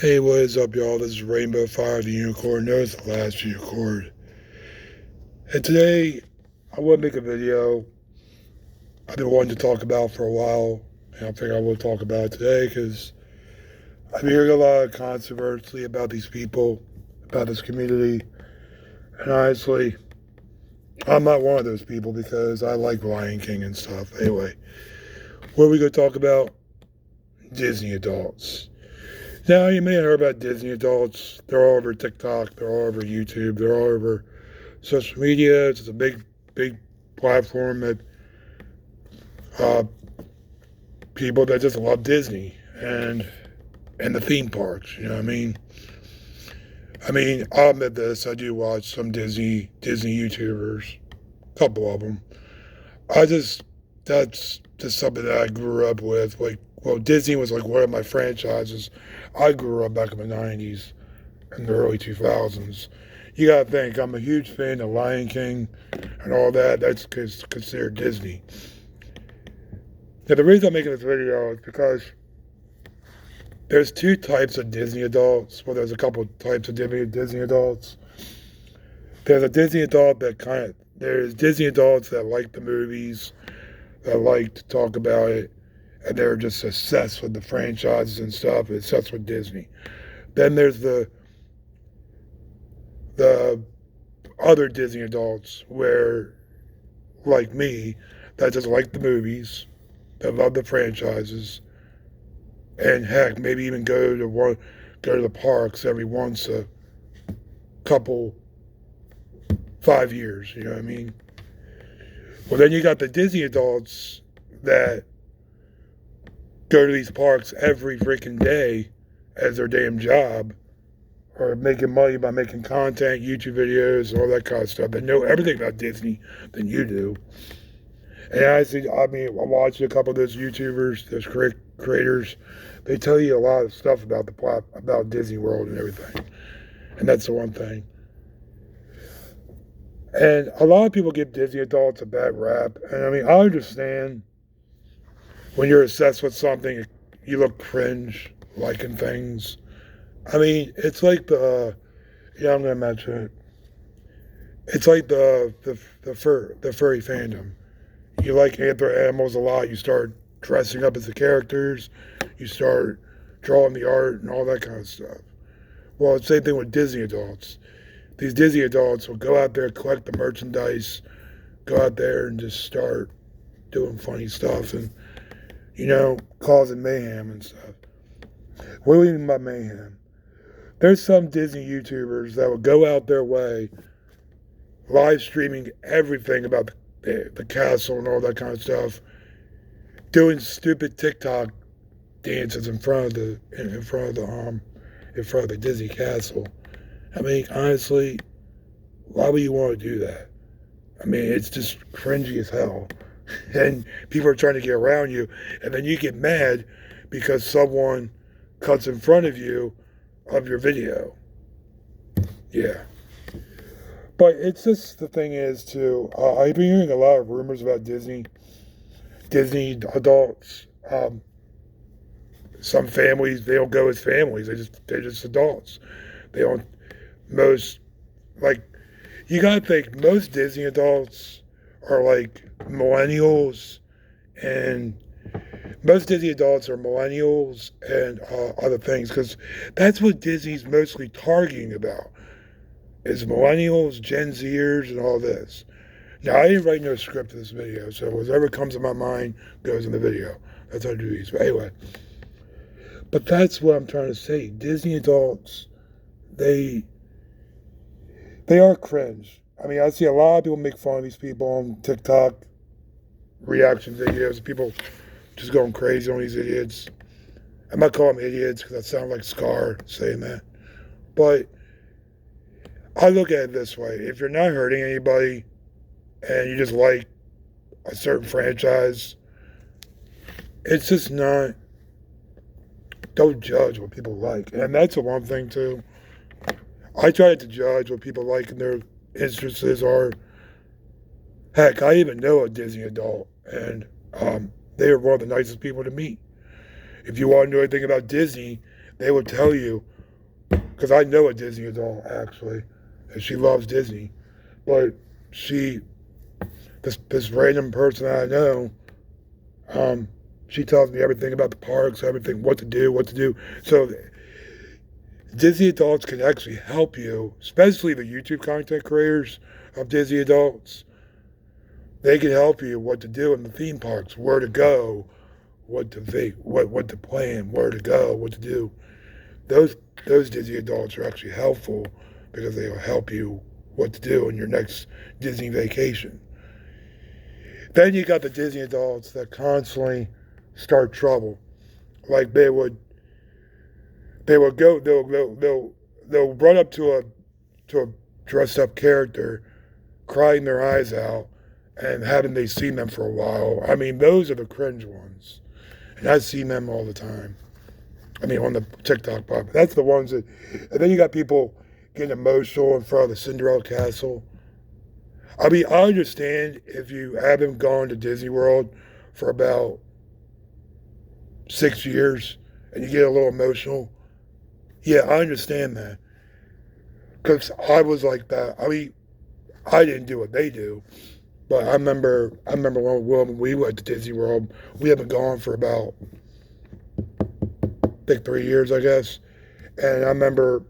Hey, what is up, y'all? This is Rainbow Fire the Unicorn. There's the last unicorn. And today, I want to make a video I've been wanting to talk about for a while. And I think I will talk about it today because I've been hearing a lot of controversy about these people, about this community. And honestly, I'm not one of those people because I like Lion King and stuff. Anyway, what are we going to talk about? Disney adults. Now, you may have heard about Disney adults. They're all over TikTok, they're all over YouTube, they're all over social media. It's a big platform that uh, people that just love Disney and the theme parks. You know what I mean? I'll admit this. I do watch some Disney YouTubers, a couple of them. I just That's just something that I grew up with. Like, well, Disney was like one of my franchises. I grew up back in the '90s and the early 2000s. You gotta think, I'm a huge fan of Lion King and all that. That's considered Disney. Now, the reason I'm making this video is because there's two types of Disney adults. Well, there's a couple types of Disney adults. There's a Disney adult that there's Disney adults that like the movies, that like to talk about it, and they're just obsessed with the franchises and stuff, obsessed with Disney. Then there's the other Disney adults where, like me, that just like the movies, that love the franchises, and heck, maybe even go to the parks every once a couple 5 years. You know what I mean? Well, then you got the Disney adults that go to these parks every freaking day as their damn job, or making money by making content, YouTube videos, all that kind of stuff. They know everything about Disney than you do. And I watched a couple of those YouTubers, those creators. They tell you a lot of stuff about the plot, about Disney World and everything. And that's the one thing. And a lot of people give Disney adults a bad rap. And I understand when you're obsessed with something, you look cringe liking things. It's like I'm gonna mention it. It's like the furry fandom. You like animals a lot. You start dressing up as the characters. You start drawing the art and all that kind of stuff. Well, it's the same thing with Disney adults. These Disney adults will go out there, collect the merchandise, go out there and just start doing funny stuff and, causing mayhem and stuff. What do we mean by mayhem? There's some Disney YouTubers that will go out their way, live streaming everything about the castle and all that kind of stuff, doing stupid TikTok dances in front of the Disney castle. Honestly, why would you want to do that? It's just cringy as hell. And people are trying to get around you, and then you get mad because someone cuts in front of you of your video. Yeah. But it's just, the thing is, too, I've been hearing a lot of rumors about Disney adults. Some families, they don't go as families. They're just adults. They don't, most, like, you gotta think, most Disney adults are like millennials, and most Disney adults are millennials and other things, because that's what Disney's mostly targeting about, is millennials, Gen Zers, and all this. Now, I didn't write no script for this video, so whatever comes to my mind goes in the video. That's how I do these. But anyway, but that's what I'm trying to say. Disney adults, they are cringe. I see a lot of people make fun of these people on TikTok, reaction videos, people just going crazy on these idiots. I'm not calling them idiots because I sound like Scar saying that. But I look at it this way. If you're not hurting anybody and you just like a certain franchise, it's just not, don't judge what people like. And that's the one thing too. I try to judge what people like and their interests are. Heck, I even know a Disney adult, and they are one of the nicest people to meet. If you want to know anything about Disney, they would tell you, because I know a Disney adult actually, and she loves Disney, but she, this random person I know, um, she tells me everything about the parks, everything, what to do. So Disney adults can actually help you, especially the YouTube content creators of Disney adults. They can help you what to do in the theme parks, where to go, what to think, what to plan, where to go, what to do. Those those Disney adults are actually helpful because they'll help you what to do in your next Disney vacation. Then you got the Disney adults that constantly start trouble. Like they would go they'll run up to a dressed up character, crying their eyes out, and haven't they seen them for a while. I mean, those are the cringe ones. And I've seen them all the time. I mean, on the TikTok pop. That's the ones that, and then you got people getting emotional in front of the Cinderella Castle. I mean, I understand if you haven't gone to Disney World for about 6 years and you get a little emotional. Yeah, I understand that. Because I was like that. I mean, I didn't do what they do. But I remember when we went to Disney World, we haven't gone for about, I think, 3 years, I guess. And I remember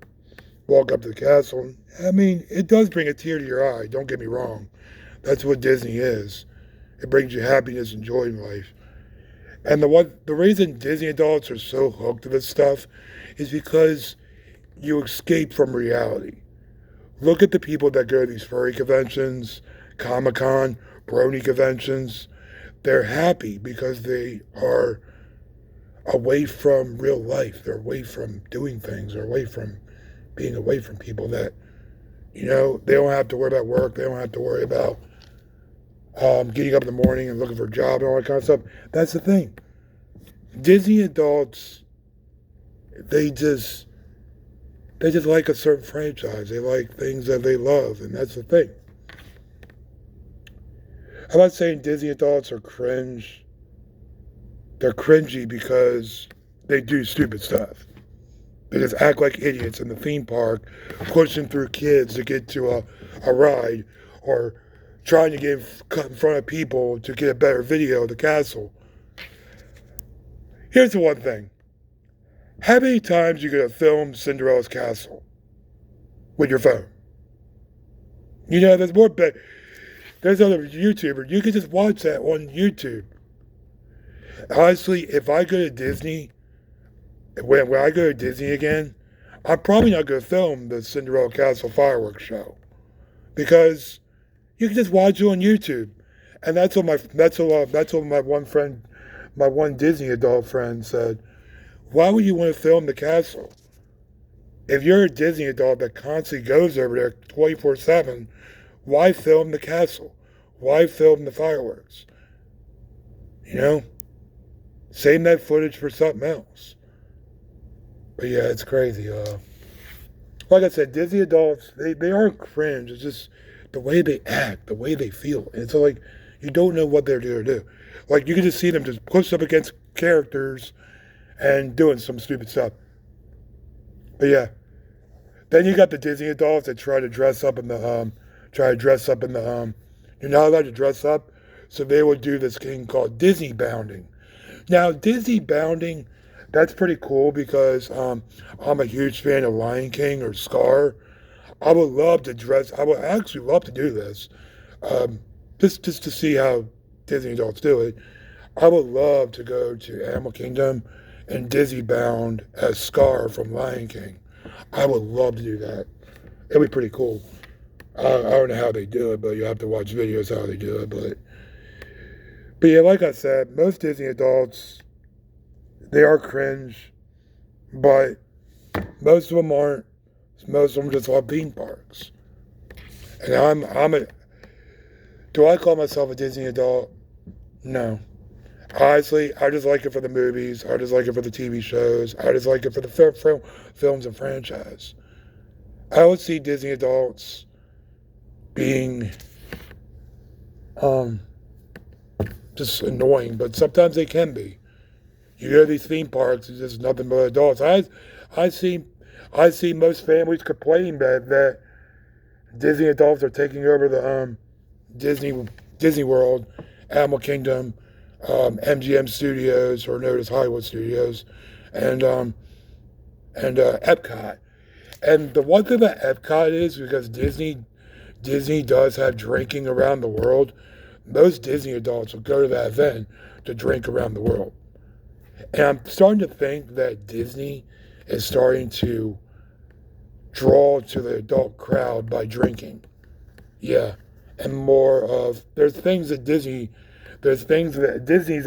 walking up to the castle. I mean, it does bring a tear to your eye, don't get me wrong. That's what Disney is. It brings you happiness and joy in life. And the reason Disney adults are so hooked to this stuff is because you escape from reality. Look at the people that go to these furry conventions, Comic-Con, brony conventions. They're happy because they are away from real life. They're away from doing things. They're away from being away from people that, they don't have to worry about work. They don't have to worry about getting up in the morning and looking for a job and all that kind of stuff. That's the thing. Disney adults, they just like a certain franchise. They like things that they love, and that's the thing. I'm not saying Disney adults are cringe. They're cringy because they do stupid stuff. They just act like idiots in the theme park, pushing through kids to get to a ride, or trying to get cut in front of people to get a better video of the castle. Here's the one thing. How many times are you going to film Cinderella's castle with your phone? There's other YouTubers. You can just watch that on YouTube. Honestly, if I go to Disney, when I go to Disney again, I'm probably not going to film the Cinderella Castle fireworks show, because you can just watch it on YouTube, and that's what my one Disney adult friend said. Why would you want to film the castle? If you're a Disney adult that constantly goes over there 24/7, why film the castle? Why film the fireworks? Save that footage for something else. But yeah, it's crazy. Like I said, Disney adults, they aren't cringe. It's just the way they act, the way they feel. And so, like, you don't know what they're going to do. Like, you can just see them just push up against characters and doing some stupid stuff. But yeah. Then you got the Disney adults that try to dress up in the, you're not allowed to dress up. So they would do this thing called Disney bounding. Now, Disney bounding, that's pretty cool because I'm a huge fan of Lion King or Scar. I would actually love to do this. Just to see how Disney adults do it. I would love to go to Animal Kingdom and Disney bound as Scar from Lion King. I would love to do that. It'd be pretty cool. I don't know how they do it, but you have to watch videos how they do it. But yeah, like I said, most Disney adults, they are cringe, but most of them aren't. Most of them just love theme parks. And do I call myself a Disney adult? No. Honestly, I just like it for the movies. I just like it for the TV shows. I just like it for the films and franchise. I would see Disney adults being just annoying, but sometimes they can be. You go to these theme parks, it's just nothing but adults. I see, I see most families complain that Disney adults are taking over the Disney Disney World, Animal Kingdom, MGM Studios, or known as Hollywood Studios, and Epcot. And the one thing about Epcot is because Disney does have drinking around the world. Most Disney adults will go to that event to drink around the world. And I'm starting to think that Disney is starting to draw to the adult crowd by drinking. Yeah. And more of, there's things that Disney's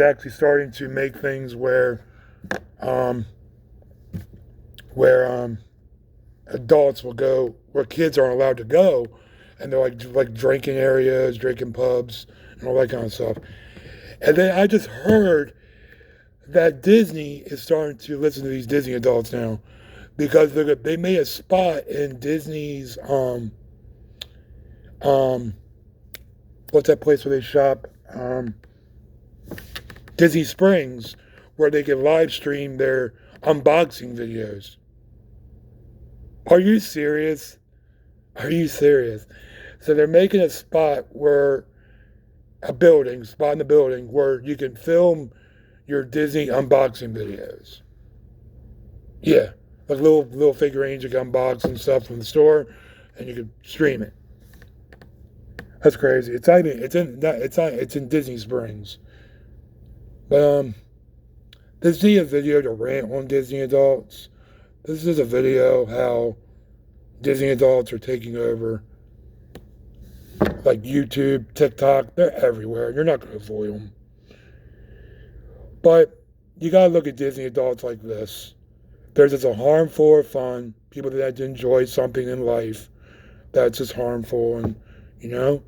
actually starting to make things um, where adults will go, where kids aren't allowed to go. And they're like drinking areas, drinking pubs, and all that kind of stuff. And then I just heard that Disney is starting to listen to these Disney adults now because they made a spot in Disney's um what's that place where they shop, Disney Springs, where they can live stream their unboxing videos. Are you serious? Are you serious? So they're making a spot where spot in the building where you can film your Disney unboxing videos. Yeah, like little figurines you can unbox and stuff from the store, and you can stream it. That's crazy. It's in Disney Springs. But this is a video to rant on Disney adults. This is a video how Disney adults are taking over, like YouTube, TikTok. They're everywhere. You're not going to avoid them. But you gotta look at Disney adults like this. There's just a harmful or fun, people that enjoy something in life that's just harmful, and you know,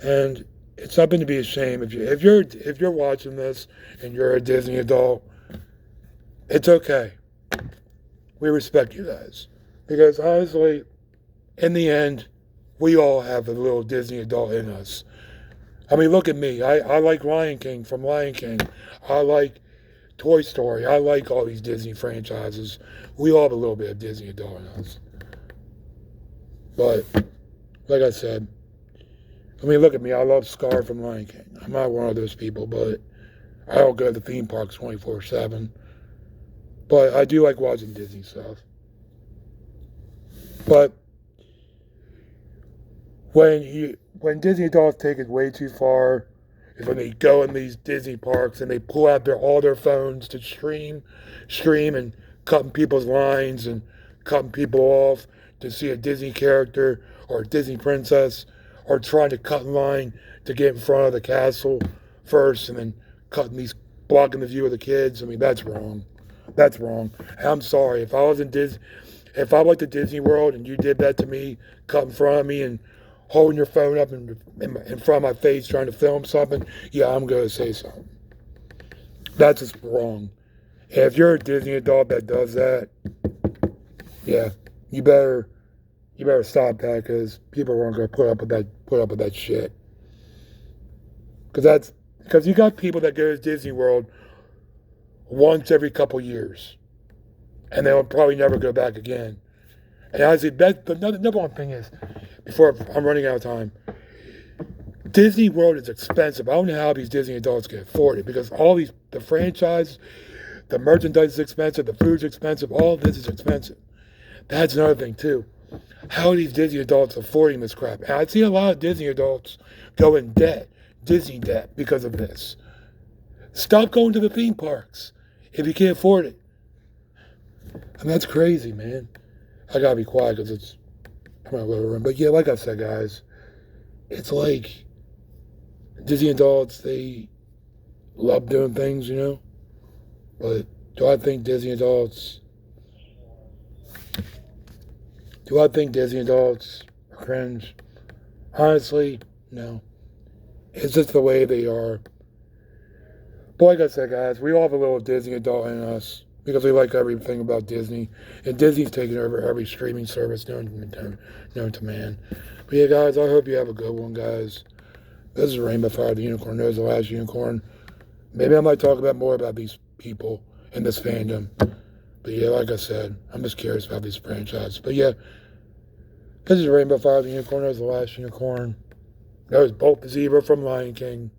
and it's something to be ashamed. If you're watching this and you're a Disney adult, it's okay. We respect you guys because honestly, in the end, we all have a little Disney adult in us. I mean, look at me. I like Lion King from Lion King. I like Toy Story. I like all these Disney franchises. We all have a little bit of Disney adult in us. But, like I said, I mean, look at me. I love Scar from Lion King. I'm not one of those people, but I don't go to the theme parks 24/7. But I do like watching Disney stuff. But when Disney adults take it way too far is when they go in these Disney parks and they pull out all their phones to stream and cutting people's lines and cutting people off to see a Disney character or a Disney princess, or trying to cut in line to get in front of the castle first and then blocking the view of the kids. I mean, that's wrong. That's wrong. And I'm sorry if I went to Disney World and you did that to me, cut in front of me and holding your phone up in front of my face trying to film something, yeah, I'm going to say something. That's just wrong. And if you're a Disney adult that does that, yeah, you better stop that because people aren't going to put up with that shit. Because you got people that go to Disney World once every couple years, and they'll probably never go back again. And honestly, the number one thing is, before I'm running out of time, Disney World is expensive. I don't know how these Disney adults can afford it because the franchise, the merchandise is expensive, the food's expensive, all of this is expensive. That's another thing too. How are these Disney adults affording this crap? And I see a lot of Disney adults go in debt, Disney debt, because of this. Stop going to the theme parks if you can't afford it. I mean, that's crazy, man. I gotta be quiet because I'm in a little room. But yeah, like I said, guys, it's like Disney adults, they love doing things, you know? But do I think Disney adults are cringe? Honestly, no. It's just the way they are. But like I said, guys, we all have a little Disney adult in us because we like everything about Disney. And Disney's taking over every streaming service known to man. But yeah, guys, I hope you have a good one, guys. This is Rainbow Fire, the unicorn knows the last unicorn. Maybe I might talk more about these people in this fandom. But But yeah, like I said, I'm just curious about these franchises. But yeah, this is Rainbow Five the Unicorn. That was the last unicorn. That was Bolt the Zebra from Lion King.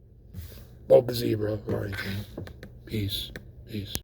Bolt the Zebra, Lion King. Peace. Peace.